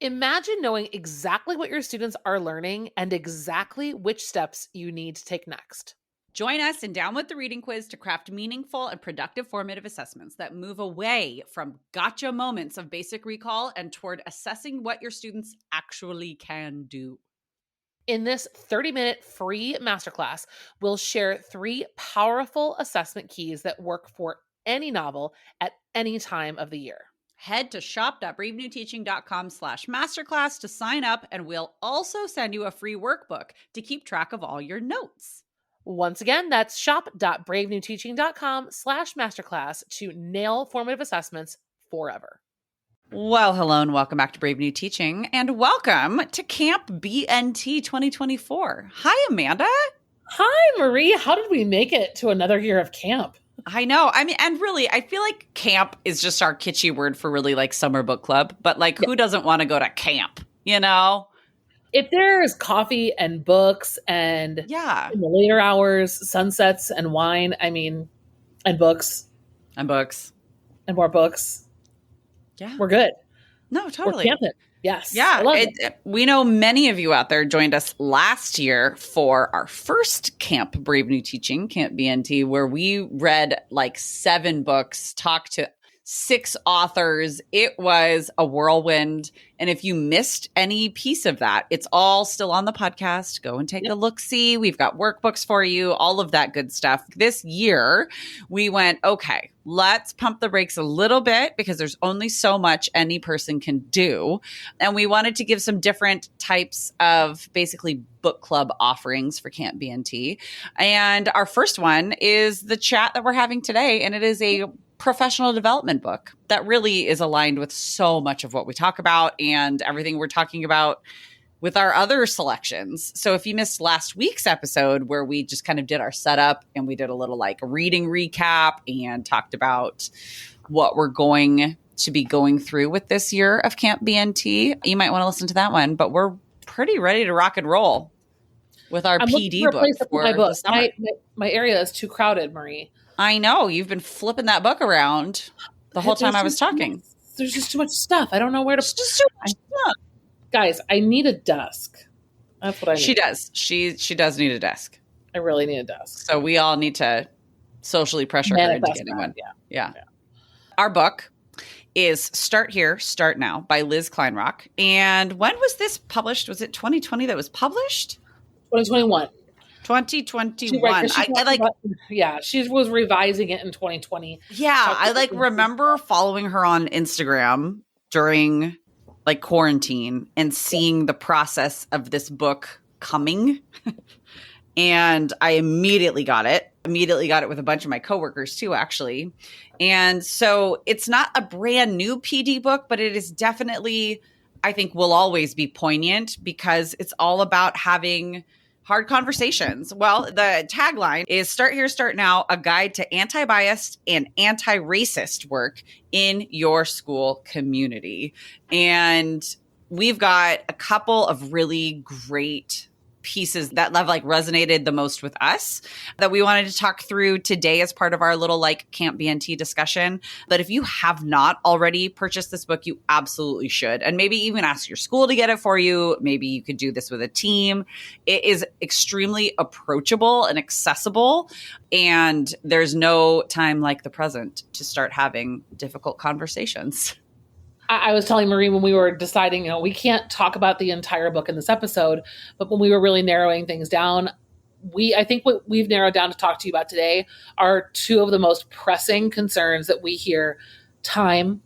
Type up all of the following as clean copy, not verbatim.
Imagine knowing exactly what your students are learning and exactly which steps you need to take next. Join us in Down with the Reading Quiz to craft meaningful and productive formative assessments that move away from gotcha moments of basic recall and toward assessing what your students actually can do. In this 30-minute free masterclass, we'll share 3 powerful assessment keys that work for any novel at any time of the year. Head to shop.bravenewteaching.com/masterclass to sign up, and we'll also send you a free workbook to keep track of all your notes. Once again, that's shop.bravenewteaching.com/masterclass to nail formative assessments forever. Well, hello and welcome back to Brave New Teaching, and welcome to Camp BNT 2024. Hi, Amanda. Hi, Marie. How did we make it to another year of camp? I know. I mean, and really, I feel like camp is just our kitschy word for really like summer book club, but like who doesn't want to go to camp, you know? If there's coffee and books and in the later hours, sunsets and wine, and books. And books. And more books. Yeah. We're good. No, totally. We're camping. Yes. Yeah. We know many of you out there joined us last year for our first Camp Brave New Teaching, Camp BNT, where we read like 7 books, talked to 6 authors. It was a whirlwind. And if you missed any piece of that, it's all still on the podcast. Go and take a look-see. We've got workbooks for you, all of that good stuff. This year, we went, okay, let's pump the brakes a little bit because there's only so much any person can do. And we wanted to give some different types of basically book club offerings for Camp BNT. And our first one is the chat that we're having today. And it is a professional development book that really is aligned with so much of what we talk about and everything we're talking about with our other selections. So if you missed last week's episode where we just kind of did our setup and we did a little like reading recap and talked about what we're going to be going through with this year of Camp BNT, you might want to listen to that one, but we're pretty ready to rock and roll with our PD book for the summer. My area is too crowded, Marie. I know. You've been flipping that book around the whole time I was talking. There's just too much stuff. I don't know where to. Just too much stuff. Guys, I need a desk. That's what I need. She does. She does need a desk. I really need a desk. So we all need to socially pressure her into getting one. Yeah. Our book is Start Here, Start Now by Liz Kleinrock. And when was this published? Was it 2020 that was published? 2021. 2021. She was revising it in 2020. Yeah, I remember following her on Instagram during like quarantine and seeing the process of this book coming. And I immediately got it with a bunch of my coworkers too, actually. And so it's not a brand new PD book, but it is definitely, I think, will always be poignant because it's all about having hard conversations. Well, the tagline is Start Here, Start Now, a guide to anti-biased and anti-racist work in your school community. And we've got a couple of really great pieces that have resonated the most with us that we wanted to talk through today as part of our little Camp BNT discussion. But if you have not already purchased this book, you absolutely should. And maybe even ask your school to get it for you. Maybe you could do this with a team. It is extremely approachable and accessible. And there's no time like the present to start having difficult conversations. I was telling Marie when we were deciding, we can't talk about the entire book in this episode, but when we were really narrowing things down, I think what we've narrowed down to talk to you about today are 2 of the most pressing concerns that we hear time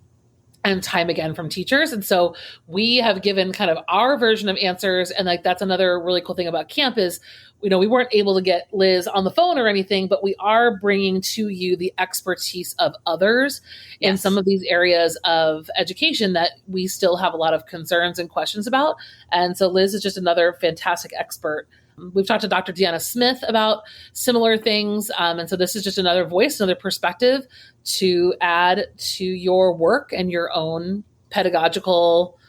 and time again from teachers. And so we have given kind of our version of answers. And that's another really cool thing about camp is, we weren't able to get Liz on the phone or anything, but we are bringing to you the expertise of others in some of these areas of education that we still have a lot of concerns and questions about. And so Liz is just another fantastic expert. We've talked to Dr. Deanna Smith about similar things. And so this is just another voice, another perspective to add to your work and your own pedagogical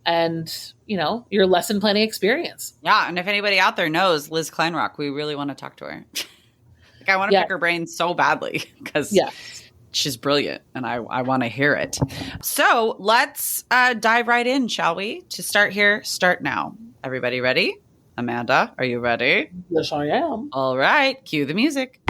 and, your lesson planning experience. Yeah. And if anybody out there knows Liz Kleinrock, we really want to talk to her. I want to pick her brain so badly because She's brilliant, and I want to hear it. So let's dive right in, shall we? To start here, start now. Everybody ready? Amanda, are you ready? Yes, I am. All right, cue the music.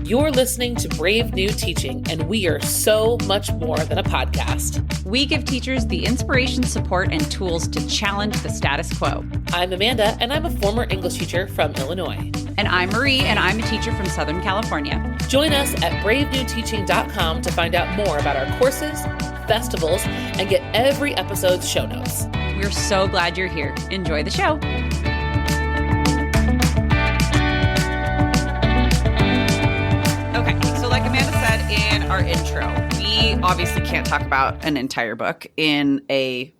You're listening to Brave New Teaching, and we are so much more than a podcast. We give teachers the inspiration, support, and tools to challenge the status quo. I'm Amanda, and I'm a former English teacher from Illinois. And I'm Marie, and I'm a teacher from Southern California. Join us at bravenewteaching.com to find out more about our courses, festivals, and get every episode's show notes. We're so glad you're here. Enjoy the show. Like Amanda said in our intro, we obviously can't talk about an entire book in a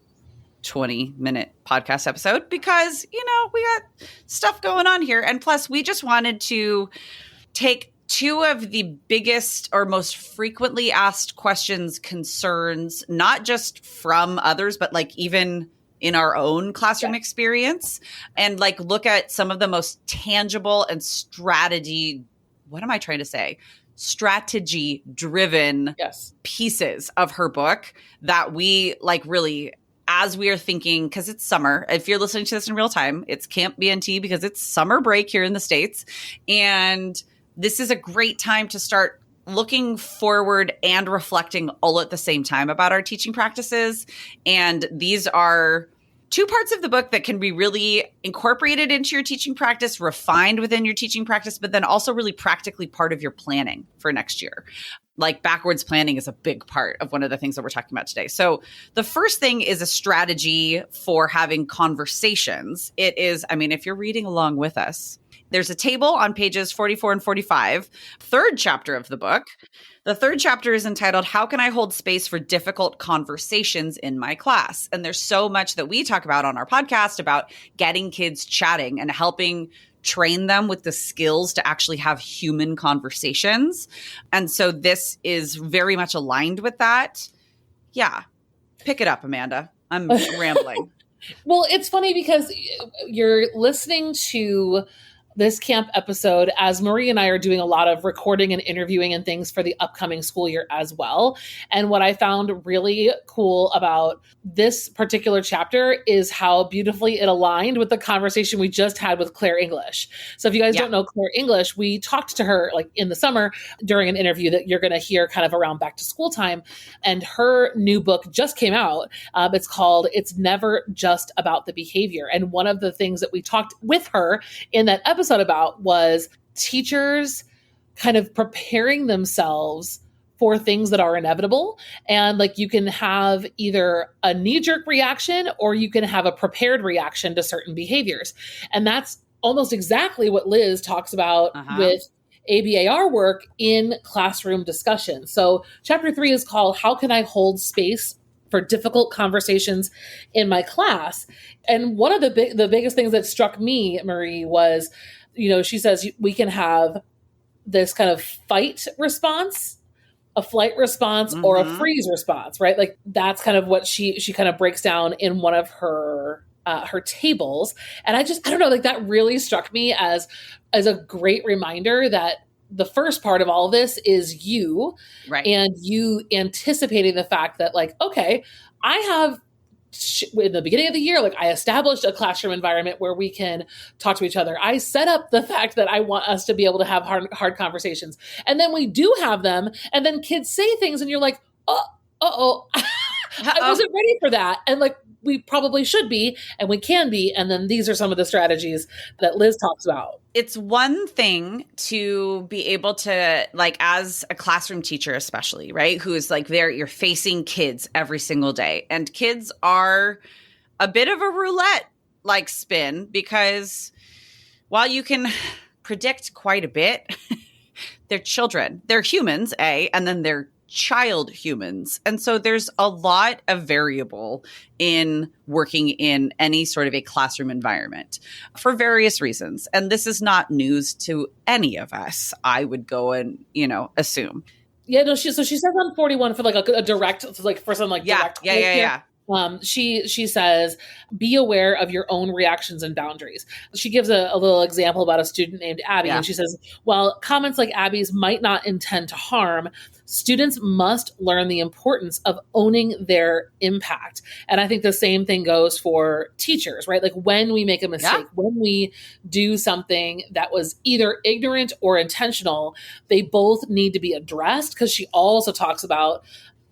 20-minute podcast episode because, we got stuff going on here. And plus, we just wanted to take two of the biggest or most frequently asked questions, concerns, not just from others, but like even in our own classroom experience, and like look at some of the most tangible and strategy driven pieces of her book that we like really, as we are thinking, because it's summer. If you're listening to this in real time, it's Camp BNT because it's summer break here in the States. And this is a great time to start looking forward and reflecting all at the same time about our teaching practices. And these are two parts of the book that can be really incorporated into your teaching practice, refined within your teaching practice, but then also really practically part of your planning for next year. Like backwards planning is a big part of one of the things that we're talking about today. So the first thing is a strategy for having conversations. It is, if you're reading along with us, there's a table on pages 44 and 45, third chapter of the book. The third chapter is entitled, How Can I Hold Space for Difficult Conversations in My Class? And there's so much that we talk about on our podcast about getting kids chatting and helping train them with the skills to actually have human conversations. And so this is very much aligned with that. Yeah. Pick it up, Amanda. I'm rambling. Well, it's funny because you're listening to this camp episode as Marie and I are doing a lot of recording and interviewing and things for the upcoming school year as well. And what I found really cool about this particular chapter is how beautifully it aligned with the conversation we just had with Claire English. So if you guys don't know Claire English, we talked to her like in the summer during an interview that you're going to hear kind of around back to school time. And her new book just came out. It's called It's Never Just About the Behavior. And one of the things that we talked with her in that episode about was teachers kind of preparing themselves for things that are inevitable. And like you can have either a knee-jerk reaction or you can have a prepared reaction to certain behaviors. And that's almost exactly what Liz talks about with ABAR work in classroom discussion. So chapter 3 is called How Can I Hold Space for Difficult Conversations in My Class? And one of the biggest things that struck me, Marie, was, she says we can have this kind of fight response, a flight response, or a freeze response, right? Like that's kind of what she kind of breaks down in one of her tables. And I don't know, like that really struck me as a great reminder that the first part of all of this is you, right? And you anticipating the fact that like, okay, I have in the beginning of the year, like I established a classroom environment where we can talk to each other. I set up the fact that I want us to be able to have hard conversations. And then we do have them. And then kids say things and you're like, I wasn't ready for that. And like, we probably should be, and we can be. And then these are some of the strategies that Liz talks about. It's one thing to be able to, like, as a classroom teacher, especially, right? Who's like you're facing kids every single day. And kids are a bit of a roulette like spin because while you can predict quite a bit, they're children, they're humans, and then they're child humans. And so there's a lot of variable in working in any sort of a classroom environment for various reasons. And this is not news to any of us, I would go and, assume. Yeah, no, so she says on 41 for like a direct, like for some like direct. Yeah. She says, be aware of your own reactions and boundaries. She gives a little example about a student named Abby, Yeah. and she says, while comments like Abby's might not intend to harm, students must learn the importance of owning their impact. And I think the same thing goes for teachers, right? Like when we make a mistake, when we do something that was either ignorant or intentional, they both need to be addressed, because she also talks about,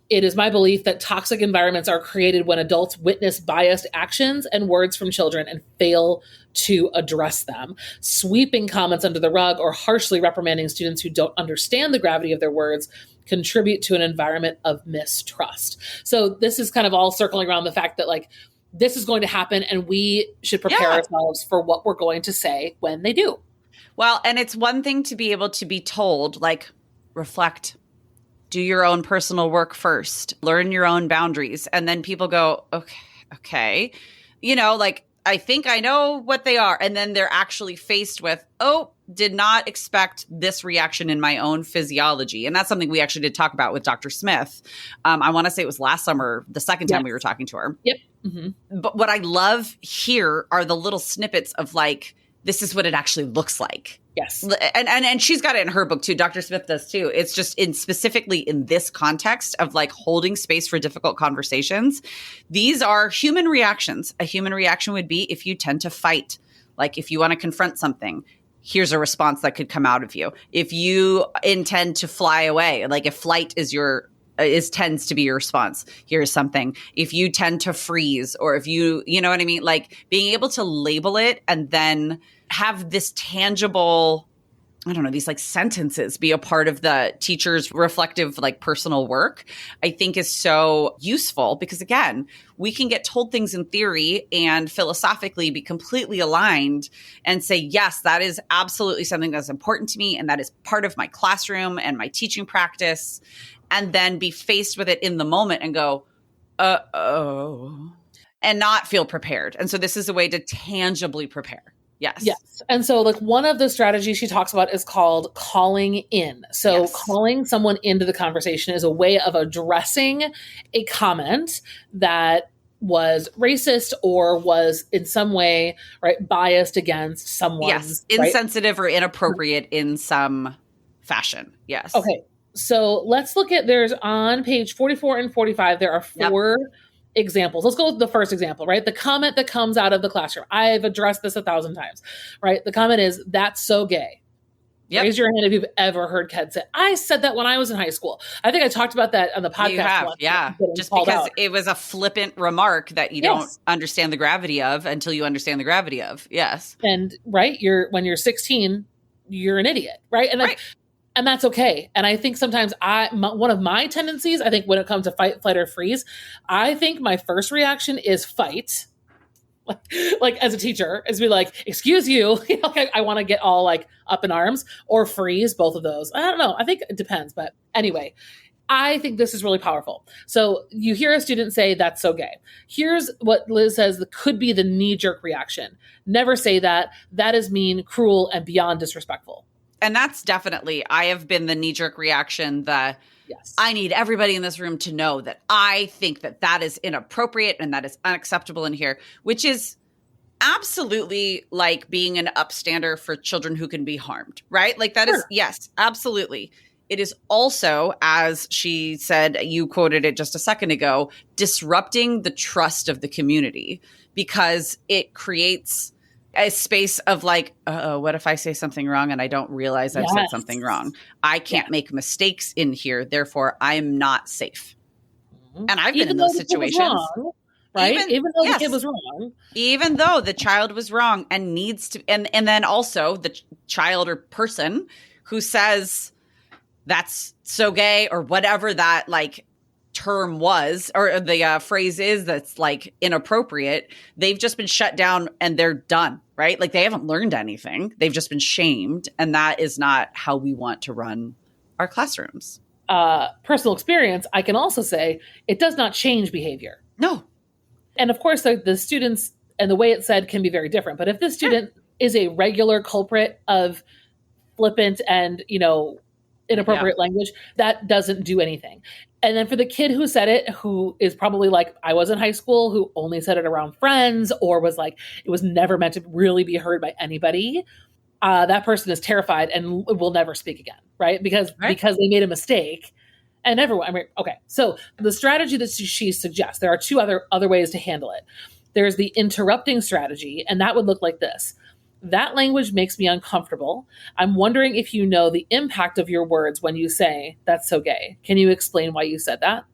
it is my belief that toxic environments are created when adults witness biased actions and words from children and fail to address them. Sweeping comments under the rug or harshly reprimanding students who don't understand the gravity of their words contribute to an environment of mistrust. So this is kind of all circling around the fact that, like, this is going to happen and we should prepare ourselves for what we're going to say when they do. Well, and it's one thing to be able to be told, like, reflect, do your own personal work first, learn your own boundaries. And then people go, okay, you know, like, I think I know what they are. And then they're actually faced with, did not expect this reaction in my own physiology. And that's something we actually did talk about with Dr. Smith. I want to say it was last summer, the second time we were talking to her. Yep. Mm-hmm. But what I love here are the little snippets of, like, this is what it actually looks like. Yes. And she's got it in her book too. Dr. Smith does too. It's just specifically in this context of, like, holding space for difficult conversations. These are human reactions. A human reaction would be if you tend to fight. Like, if you want to confront something, here's a response that could come out of you. If you intend to fly away, like if flight tends to be your response, here's something. If you tend to freeze, or if you know what I mean? Like, being able to label it and then have this tangible, I don't know, these like sentences be a part of the teacher's reflective, like, personal work, I think is so useful, because again, we can get told things in theory and philosophically be completely aligned and say, yes, that is absolutely something that's important to me. And that is part of my classroom and my teaching practice. And then be faced with it in the moment and go, and not feel prepared. And so this is a way to tangibly prepare. Yes. Yes. And so, like, one of the strategies she talks about is called calling in. So calling someone into the conversation is a way of addressing a comment that was racist or was in some way, right, biased against someone. Yes. Insensitive, right? Or inappropriate in some fashion. Yes. Okay. So let's look at, there's on page 44 and 45, there are four examples. Let's go with the first example, right? The comment that comes out of the classroom. I've addressed this 1,000 times, right? The comment is, that's so gay. Yep. Raise your hand if you've ever heard kids say, I said that when I was in high school. I think I talked about that on the podcast. You have, yeah. Just because it was a flippant remark that you don't understand the gravity of until you understand the gravity of. Yes. And right, when you're 16, you're an idiot, right? And and that's okay. And I think sometimes one of my tendencies, I think when it comes to fight, flight, or freeze, I think my first reaction is fight. Like as a teacher, is be like, excuse you, I want to get all like up in arms, or freeze, both of those. I don't know. I think it depends. But anyway, I think this is really powerful. So you hear a student say, that's so gay. Here's what Liz says could be the knee-jerk reaction. Never say that. That is mean, cruel, and beyond disrespectful. And that's definitely, I have been the knee-jerk reaction that I need everybody in this room to know that I think that that is inappropriate and that is unacceptable in here, which is absolutely like being an upstander for children who can be harmed, right? Like that is, yes, absolutely. It is also, as she said, you quoted it just a second ago, disrupting the trust of the community, because it creates a space of like, what if I say something wrong and I don't realize I've said something wrong? I can't make mistakes in here. Therefore, I'm not safe. Mm-hmm. And I've been in those situations. Wrong, right? Even though the kid was wrong. Even though the child was wrong and needs to, and then also the child or person who says that's so gay or whatever that like term was, or the phrase is that's like inappropriate, they've just been shut down and they're done, right? Like they haven't learned anything. They've just been shamed. And that is not how we want to run our classrooms. Personal experience, I can also say it does not change behavior. No. And of course, the students and the way it's said can be very different. But if this student is a regular culprit of flippant and, inappropriate language, that doesn't do anything. And then for the kid who said it, who is probably like I was in high school, who only said it around friends or was like, it was never meant to really be heard by anybody. That person is terrified and will never speak again, right? Because they made a mistake. And everyone, I mean, okay. So the strategy that she suggests, there are two other ways to handle it. There's the interrupting strategy, and that would look like this. That language makes me uncomfortable. I'm wondering if you know the impact of your words when you say, that's so gay. Can you explain why you said that?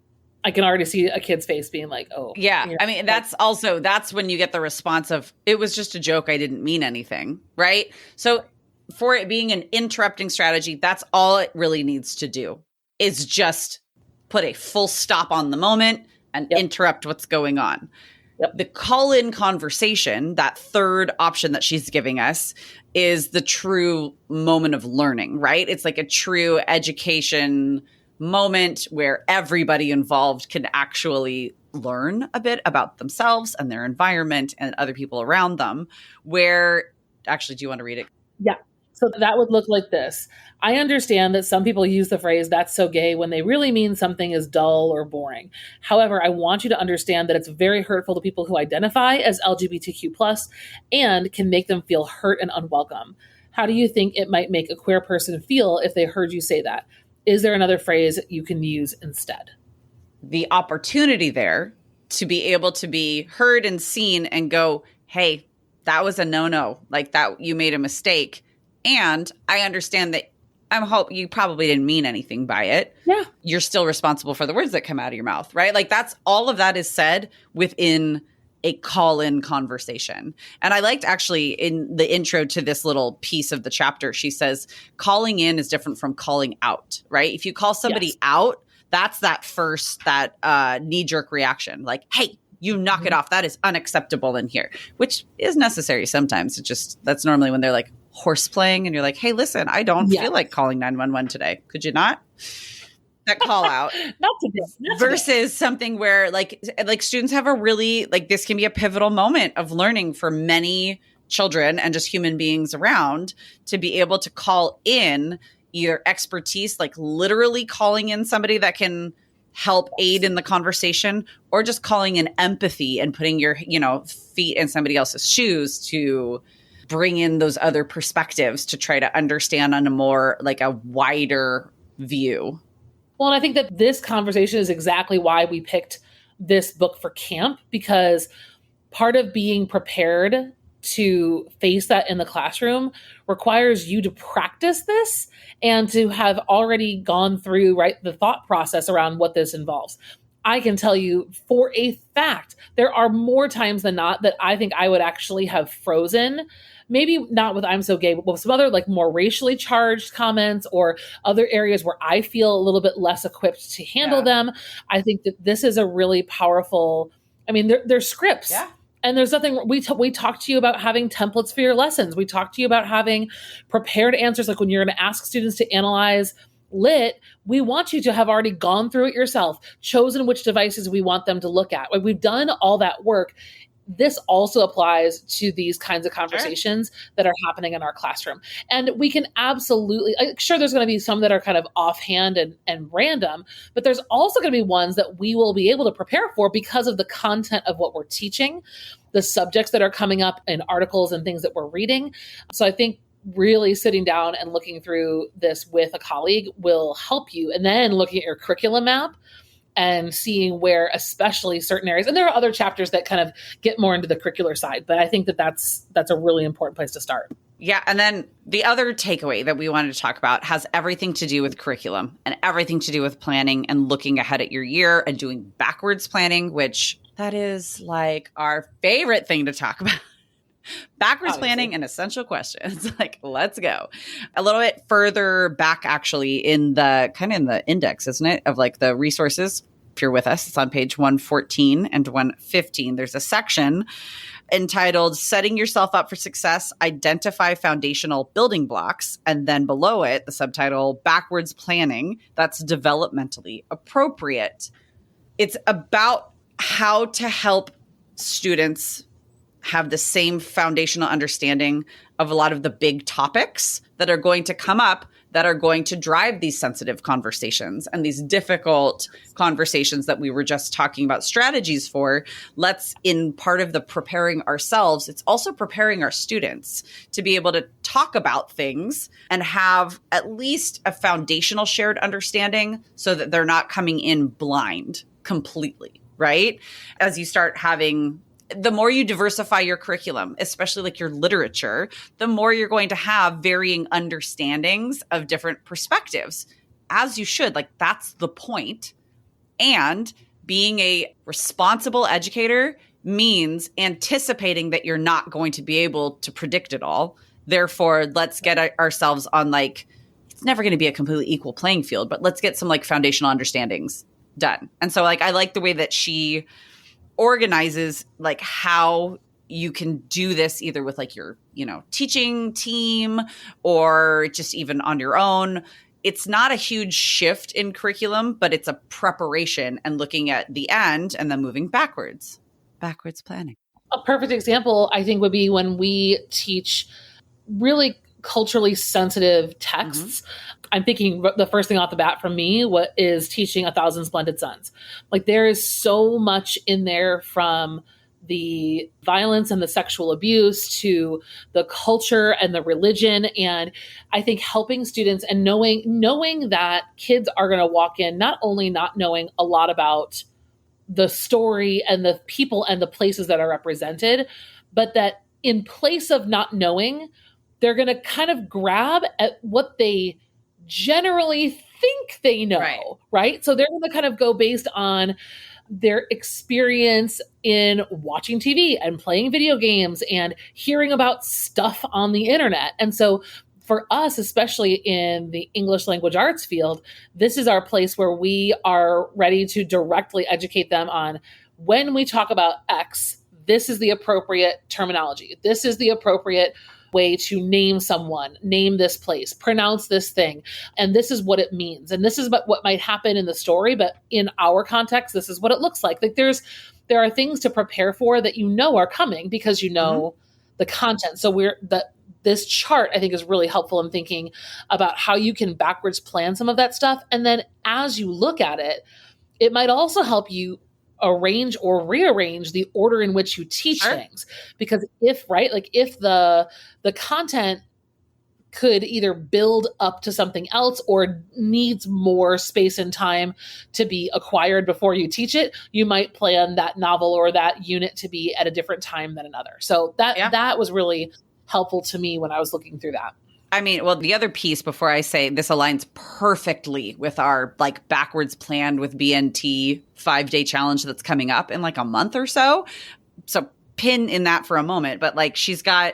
I can already see a kid's face being like, oh. Yeah. I mean, that's when you get the response of, it was just a joke. I didn't mean anything. Right. So for it being an interrupting strategy, that's all it really needs to do is just put a full stop on the moment and interrupt what's going on. The call-in conversation, that third option that she's giving us, is the true moment of learning, right? It's like a true education moment where everybody involved can actually learn a bit about themselves and their environment and other people around them. Where, actually, do you want to read it? Yeah. So that would look like this. I understand that some people use the phrase, that's so gay, when they really mean something is dull or boring. However, I want you to understand that it's very hurtful to people who identify as LGBTQ+ and can make them feel hurt and unwelcome. How do you think it might make a queer person feel if they heard you say that? Is there another phrase you can use instead? The opportunity there to be able to be heard and seen and go, hey, that was a no-no, like that you made a mistake. And I understand that you probably didn't mean anything by it. Yeah. You're still responsible for the words that come out of your mouth, right? Like that's all of that is said within a call-in conversation. And I liked actually in the intro to this little piece of the chapter, she says, calling in is different from calling out, right? If you call somebody out, that's that knee-jerk reaction. Like, hey, you knock it off. That is unacceptable in here, which is necessary sometimes. That's normally when they're like, horse playing and you're like, hey, listen, I don't feel like calling 911 today. Could you not? That call out. Not today. Versus something where like students have a really, like this can be a pivotal moment of learning for many children and just human beings around to be able to call in either expertise, like literally calling in somebody that can help aid in the conversation, or just calling in empathy and putting your, feet in somebody else's shoes to bring in those other perspectives to try to understand on a more like a wider view. Well, and I think that this conversation is exactly why we picked this book for camp, because part of being prepared to face that in the classroom requires you to practice this and to have already gone through, right, the thought process around what this involves. I can tell you for a fact, there are more times than not that I think I would actually have frozen. Maybe not with I'm so gay, but with some other like more racially charged comments or other areas where I feel a little bit less equipped to handle them. I think that this is a really powerful, I mean, there's scripts. Yeah. And there's nothing, we talk to you about having templates for your lessons. We talk to you about having prepared answers. Like when you're going to ask students to analyze lit, we want you to have already gone through it yourself, chosen which devices we want them to look at. Like we've done all that work. This also applies to these kinds of conversations that are happening in our classroom. And we can absolutely, sure, there's going to be some that are kind of offhand and random, but there's also going to be ones that we will be able to prepare for because of the content of what we're teaching, the subjects that are coming up in articles and things that we're reading. So I think really sitting down and looking through this with a colleague will help you. And then looking at your curriculum map and seeing where especially certain areas, and there are other chapters that kind of get more into the curricular side, but I think that that's a really important place to start. Yeah. And then the other takeaway that we wanted to talk about has everything to do with curriculum and everything to do with planning and looking ahead at your year and doing backwards planning, which that is like our favorite thing to talk about. Backwards planning and essential questions. Like, let's go. A little bit further back, actually, in the index, isn't it? Of like the resources. If you're with us, it's on page 114 and 115. There's a section entitled Setting Yourself Up for Success, Identify Foundational Building Blocks. And then below it, the subtitle, Backwards Planning, that's developmentally appropriate. It's about how to help students have the same foundational understanding of a lot of the big topics that are going to come up that are going to drive these sensitive conversations and these difficult conversations that we were just talking about strategies for. Let's, in part of the preparing ourselves, it's also preparing our students to be able to talk about things and have at least a foundational shared understanding so that they're not coming in blind completely, right? As you start having, the more you diversify your curriculum, especially like your literature, the more you're going to have varying understandings of different perspectives, as you should. Like, that's the point. And being a responsible educator means anticipating that you're not going to be able to predict it all. Therefore, let's get ourselves on, like, it's never going to be a completely equal playing field, but let's get some like foundational understandings done. And so like, I like the way that she organizes like how you can do this either with like your, teaching team or just even on your own. It's not a huge shift in curriculum, but it's a preparation and looking at the end and then moving backwards planning. A perfect example, I think, would be when we teach really culturally sensitive texts. I'm thinking the first thing off the bat from me is teaching 1,000 Splendid Suns. Like, there is so much in there, from the violence and the sexual abuse to the culture and the religion. And I think helping students and knowing that kids are going to walk in not only not knowing a lot about the story and the people and the places that are represented, but that in place of not knowing, they're going to kind of grab at what they generally think they know, right? So they're going to kind of go based on their experience in watching TV and playing video games and hearing about stuff on the internet. And so for us, especially in the English language arts field, this is our place where we are ready to directly educate them on, when we talk about X, this is the appropriate terminology. This is the appropriate way to name someone, name this place, pronounce this thing. And this is what it means. And this is what might happen in the story, but in our context, this is what it looks like. Like, there are things to prepare for that are coming because the content. So this chart, I think, is really helpful in thinking about how you can backwards plan some of that stuff. And then as you look at it, it might also help you arrange or rearrange the order in which you teach things. Because if the content could either build up to something else or needs more space and time to be acquired before you teach it, you might plan that novel or that unit to be at a different time than another. So that was really helpful to me when I was looking through that. I mean, well, the other piece before I say this aligns perfectly with our like backwards planned with BNT 5-day challenge that's coming up in like a month or so. So pin in that for a moment. But like, she's got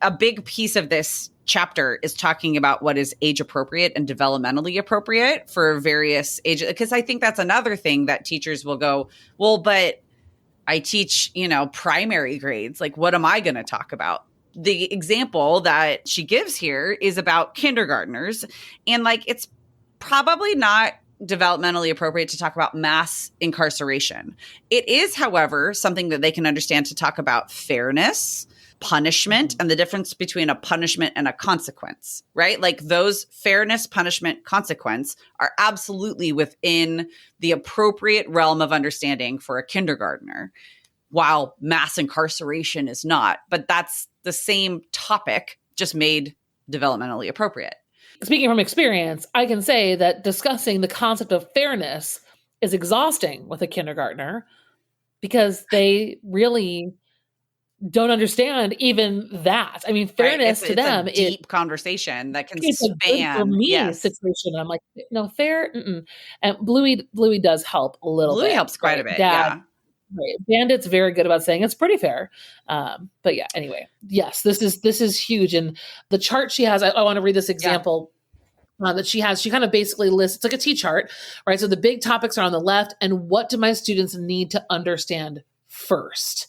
a big piece of this chapter is talking about what is age appropriate and developmentally appropriate for various ages. Because I think that's another thing that teachers will go, well, but I teach, primary grades. Like, what am I going to talk about? The example that she gives here is about kindergartners. And like, it's probably not developmentally appropriate to talk about mass incarceration. It is, however, something that they can understand to talk about fairness, punishment, and the difference between a punishment and a consequence, right? Like, those fairness, punishment, consequence are absolutely within the appropriate realm of understanding for a kindergartner, while mass incarceration is not. But that's the same topic, just made developmentally appropriate. Speaking from experience, I can say that discussing the concept of fairness is exhausting with a kindergartner because they really don't understand even that. I mean, fairness to them is a deep conversation that can it's span. A good for me situation. I'm like, no, fair. And Bluey does help a little. Bluey bit. helps quite a bit. Dad, right. Bandit's very good about saying it's pretty fair. But yeah, anyway, yes, this is huge. And the chart she has, I want to read this example. That she has. She kind of basically lists, it's like a T-chart, right? So the big topics are on the left, and what do my students need to understand first?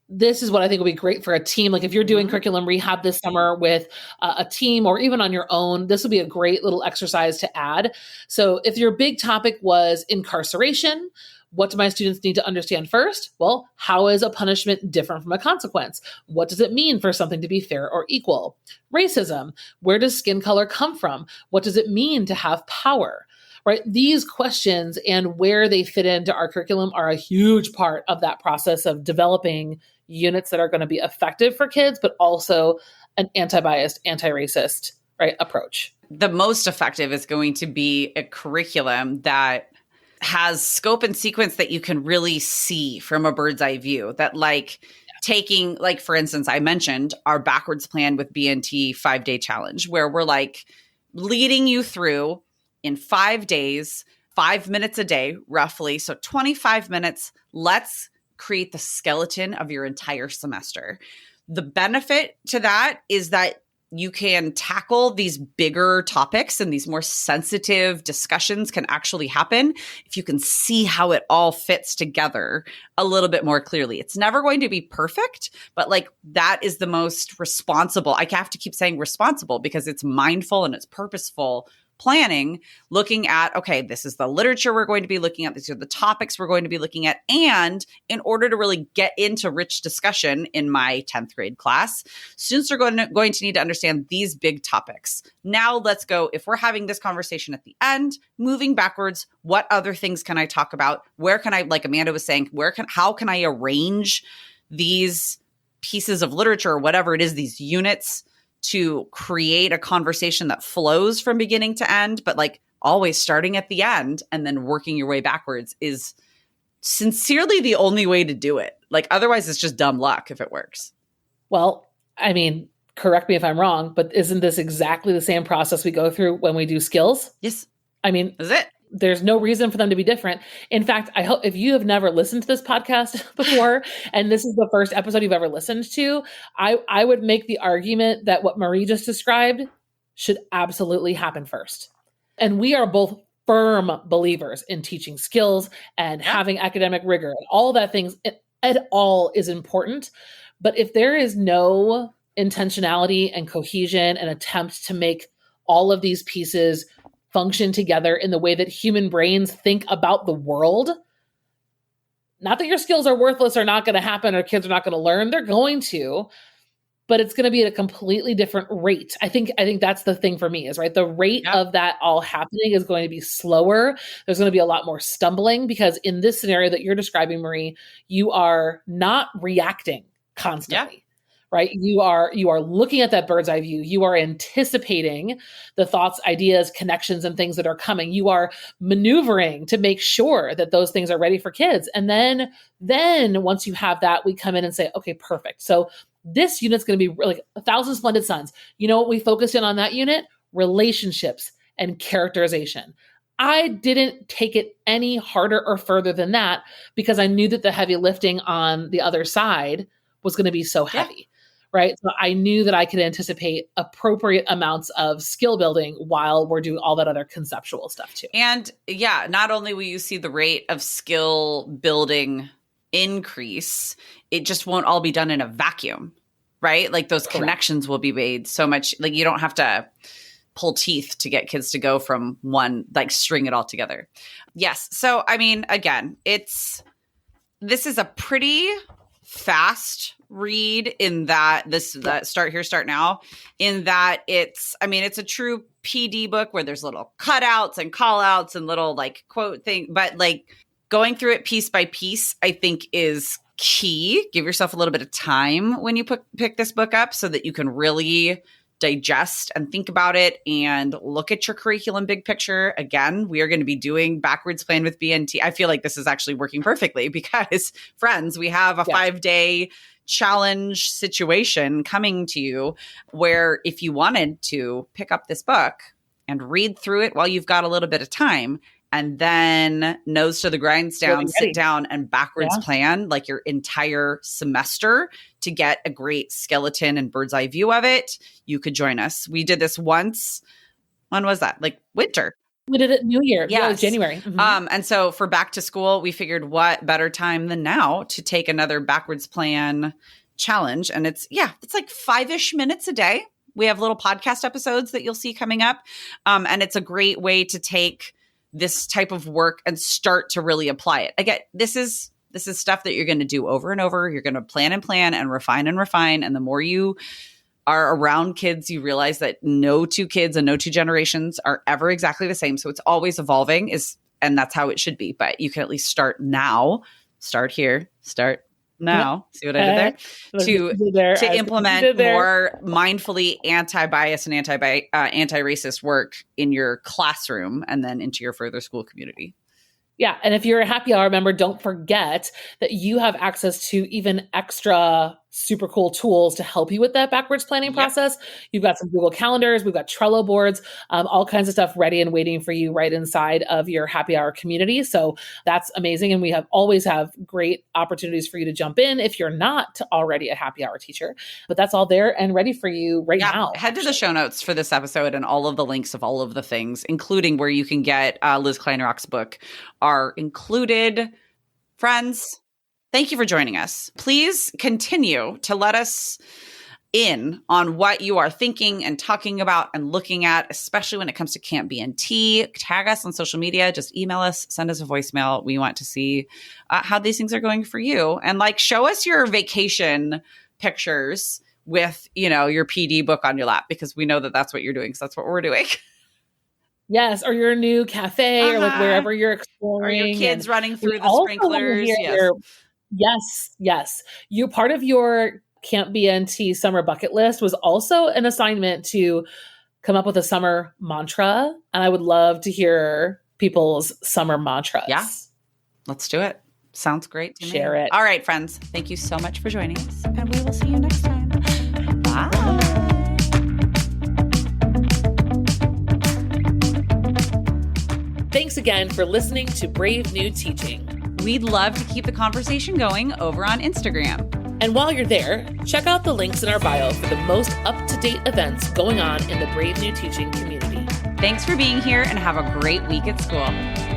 This is what I think would be great for a team. Like, if you're doing curriculum rehab this summer with a team or even on your own, this would be a great little exercise to add. So if your big topic was incarceration, What do my students need to understand first? Well, how is a punishment different from a consequence? What does it mean for something to be fair or equal? Racism. Where does skin color come from? What does it mean to have power? Right? These questions and where they fit into our curriculum are a huge part of that process of developing units that are going to be effective for kids, but also an anti-biased, anti-racist, right, approach. The most effective is going to be a curriculum that has scope and sequence that you can really see from a bird's eye view. That taking, like, for instance, I mentioned our backwards plan with BNT 5-day challenge, where we're like leading you through in 5 days, 5 minutes a day, roughly. So 25 minutes. Let's create the skeleton of your entire semester. The benefit to that is that you can tackle these bigger topics, and these more sensitive discussions can actually happen if you can see how it all fits together a little bit more clearly. It's never going to be perfect, but that is the most responsible. I have to keep saying responsible because it's mindful and it's purposeful planning, looking at, okay, this is the literature we're going to be looking at. These are the topics we're going to be looking at. And in order to really get into rich discussion in my 10th grade class, students are going to need to understand these big topics. Now let's go, if we're having this conversation at the end, moving backwards, what other things can I talk about? Where can I, like Amanda was saying, how can I arrange these pieces of literature or whatever it is, these units, to create a conversation that flows from beginning to end, but always starting at the end and then working your way backwards is sincerely the only way to do it. Otherwise it's just dumb luck if it works. Well, I mean, correct me if I'm wrong, but isn't this exactly the same process we go through when we do skills? Yes. I mean, is it? There's no reason for them to be different. In fact, I hope if you have never listened to this podcast before, and this is the first episode you've ever listened to, I would make the argument that what Marie just described should absolutely happen first. And we are both firm believers in teaching skills and having academic rigor and all that things. It all is important. But if there is no intentionality and cohesion and attempt to make all of these pieces function together in the way that human brains think about the world, not that your skills are worthless or not going to happen or kids are not going to learn, they're going to, but it's going to be at a completely different rate. I think that's the thing for me is, right, the rate of that all happening is going to be slower. There's going to be a lot more stumbling because in this scenario that you're describing, Marie, you are not reacting constantly. Right? You are looking at that bird's eye view. You are anticipating the thoughts, ideas, connections, and things that are coming. You are maneuvering to make sure that those things are ready for kids. And then once you have that, we come in and say, okay, perfect. So this unit's going to be like 1,000 Splendid Suns. You know what we focused in on that unit? Relationships and characterization. I didn't take it any harder or further than that because I knew that the heavy lifting on the other side was going to be so heavy. Yeah. Right. So I knew that I could anticipate appropriate amounts of skill building while we're doing all that other conceptual stuff too. And not only will you see the rate of skill building increase, it just won't all be done in a vacuum, right? Those Correct. Connections will be made so much, you don't have to pull teeth to get kids to go from one, string it all together. Yes. So, I mean, again, this is a pretty fast read in that start here, start now, in that it's a true PD book where there's little cutouts and call outs and little quote thing, but going through it piece by piece, I think is key. Give yourself a little bit of time when you pick this book up so that you can really digest and think about it and look at your curriculum big picture. Again, we are going to be doing backwards plan with BNT. I feel like this is actually working perfectly because, friends, we have a 5-day challenge situation coming to you where if you wanted to pick up this book and read through it while you've got a little bit of time and then nose to the grindstone, sit down and backwards plan your entire semester to get a great skeleton and bird's eye view of it, you could join us. We did this once. When was that? Winter. We did it New Year. Yeah, it was January. Mm-hmm. And so for back to school, we figured what better time than now to take another backwards plan challenge. And it's 5-ish minutes a day. We have little podcast episodes that you'll see coming up. And it's a great way to take this type of work and start to really apply it. Again, this is stuff that you're going to do over and over. You're going to plan and refine and refine. And the more you are around kids, you realize that no two kids and no two generations are ever exactly the same. So it's always evolving, and that's how it should be. But you can at least start now, start here, start now. See what I did there? To implement more mindfully anti-bias and anti-racist work in your classroom and then into your further school community. Yeah. And if you're a happy hour member, don't forget that you have access to even extra super cool tools to help you with that backwards planning process. You've got some Google calendars, we've got Trello boards, all kinds of stuff ready and waiting for you right inside of your happy hour community. So that's amazing. And we always have great opportunities for you to jump in if you're not already a happy hour teacher, but that's all there and ready for you right now. Head to the show notes for this episode, and all of the links of all of the things, including where you can get Liz Kleinrock's book, are included. Friends, thank you for joining us. Please continue to let us in on what you are thinking and talking about and looking at, especially when it comes to Camp BNT. Tag us on social media. Just email us, send us a voicemail. We want to see how these things are going for you. And show us your vacation pictures with, your PD book on your lap, because we know that that's what you're doing. So that's what we're doing. Yes, or your new cafe, or wherever you're exploring. Or your kids running through the sprinklers. Yes. You part of your Camp BNT summer bucket list was also an assignment to come up with a summer mantra. And I would love to hear people's summer mantras. Yeah, let's do it. Sounds great to me. Share it. All right, friends. Thank you so much for joining us. And we will see you next time. Bye. Thanks again for listening to Brave New Teaching. We'd love to keep the conversation going over on Instagram. And while you're there, check out the links in our bio for the most up-to-date events going on in the Brave New Teaching community. Thanks for being here, and have a great week at school.